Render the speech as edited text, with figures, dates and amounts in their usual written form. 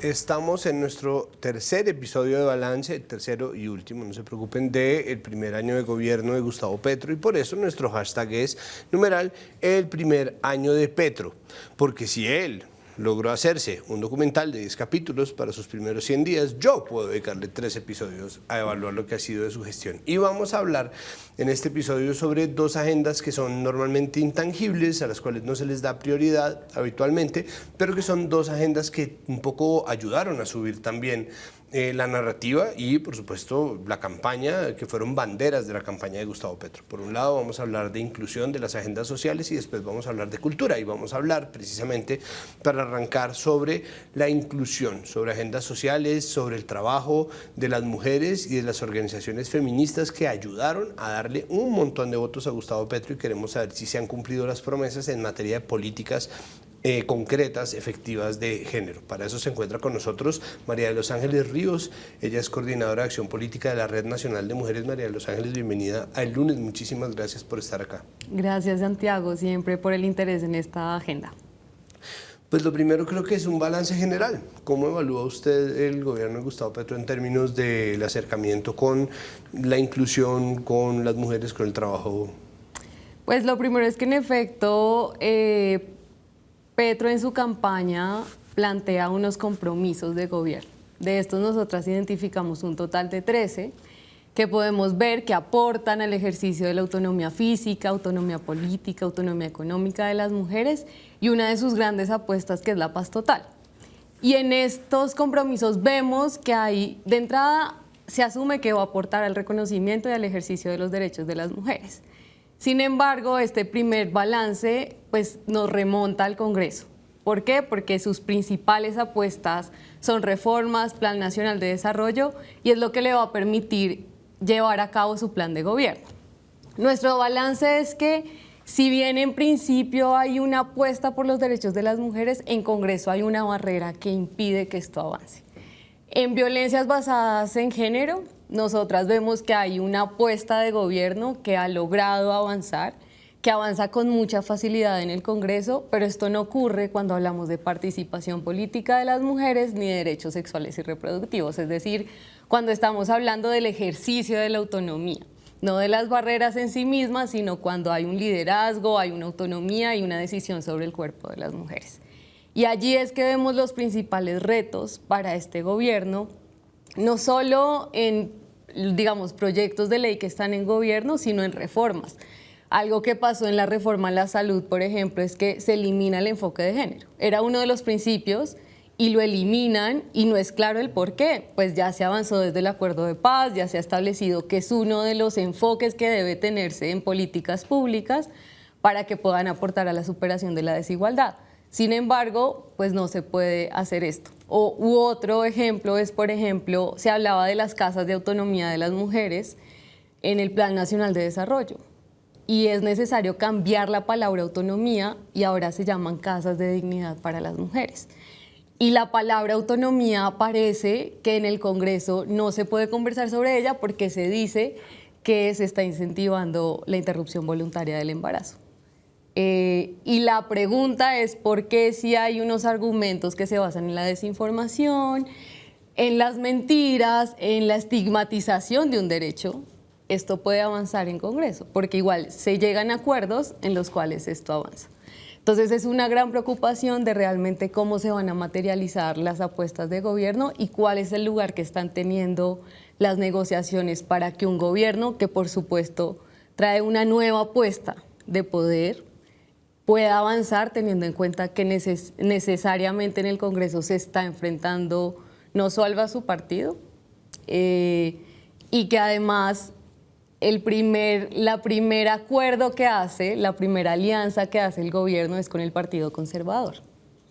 Estamos en nuestro tercer episodio de Balance, el tercero y último, no se preocupen, del primer año de gobierno de Gustavo Petro, y por eso nuestro hashtag es numeral el primer año de Petro, porque si él logró hacerse un documental de 10 capítulos para sus primeros 100 días, yo puedo dedicarle 3 episodios a evaluar lo que ha sido de su gestión. Y vamos a hablar en este episodio sobre 2 agendas que son normalmente intangibles, a las cuales no se les da prioridad habitualmente, pero que son 2 agendas que un poco ayudaron a subir también la narrativa y, por supuesto, la campaña, que fueron banderas de la campaña de Gustavo Petro. Por un lado, vamos a hablar de inclusión, de las agendas sociales, y después vamos a hablar de cultura, y vamos a hablar precisamente, para arrancar, sobre la inclusión, sobre agendas sociales, sobre el trabajo de las mujeres y de las organizaciones feministas que ayudaron a darle un montón de votos a Gustavo Petro, y queremos saber si se han cumplido las promesas en materia de políticas concretas, efectivas de género. Para eso se encuentra con nosotros María de los Ángeles Ríos. Ella es coordinadora de acción política de la Red Nacional de Mujeres. María de los Ángeles, bienvenida a El Lunes. Muchísimas gracias por estar acá. Gracias, Santiago, siempre por el interés en esta agenda. Pues lo primero creo que es un balance general. ¿Cómo evalúa usted el gobierno de Gustavo Petro en términos del acercamiento con la inclusión, con las mujeres, con el trabajo? Pues lo primero es que en efecto Petro en su campaña plantea unos compromisos de gobierno. De estos nosotras identificamos un total de 13 que podemos ver que aportan al ejercicio de la autonomía física, autonomía política, autonomía económica de las mujeres, y una de sus grandes apuestas, que es la paz total. Y en estos compromisos vemos que hay, de entrada, se asume que va a aportar al reconocimiento y al ejercicio de los derechos de las mujeres. Sin embargo, este primer balance pues, nos remonta al Congreso. ¿Por qué? Porque sus principales apuestas son reformas, Plan Nacional de Desarrollo, y es lo que le va a permitir llevar a cabo su plan de gobierno. Nuestro balance es que, si bien en principio hay una apuesta por los derechos de las mujeres, en Congreso hay una barrera que impide que esto avance. En violencias basadas en género, nosotras vemos que hay una apuesta de gobierno que ha logrado avanzar, que avanza con mucha facilidad en el Congreso, pero esto no ocurre cuando hablamos de participación política de las mujeres ni de derechos sexuales y reproductivos, es decir, cuando estamos hablando del ejercicio de la autonomía, no de las barreras en sí mismas, sino cuando hay un liderazgo, hay una autonomía y una decisión sobre el cuerpo de las mujeres. Y allí es que vemos los principales retos para este gobierno, no solo en, digamos, proyectos de ley que están en gobierno, sino en reformas. Algo que pasó en la reforma a la salud, por ejemplo, es que se elimina el enfoque de género. Era uno de los principios y lo eliminan, y no es claro el por qué. Pues ya se avanzó desde el acuerdo de paz, ya se ha establecido que es uno de los enfoques que debe tenerse en políticas públicas para que puedan aportar a la superación de la desigualdad. Sin embargo, pues no se puede hacer esto. U otro ejemplo es, por ejemplo, se hablaba de las casas de autonomía de las mujeres en el Plan Nacional de Desarrollo, y es necesario cambiar la palabra autonomía, y ahora se llaman casas de dignidad para las mujeres. Y la palabra autonomía parece que en el Congreso no se puede conversar sobre ella porque se dice que se está incentivando la interrupción voluntaria del embarazo. Y la pregunta es por qué, si hay unos argumentos que se basan en la desinformación, en las mentiras, en la estigmatización de un derecho, esto puede avanzar en Congreso, porque igual se llegan a acuerdos en los cuales esto avanza. Entonces es una gran preocupación de realmente cómo se van a materializar las apuestas de gobierno y cuál es el lugar que están teniendo las negociaciones para que un gobierno, que por supuesto trae una nueva apuesta de poder, pueda avanzar, teniendo en cuenta que necesariamente en el Congreso se está enfrentando no solo a su partido, y que además la primera acuerdo que hace, la primera alianza que hace el gobierno es con el Partido Conservador.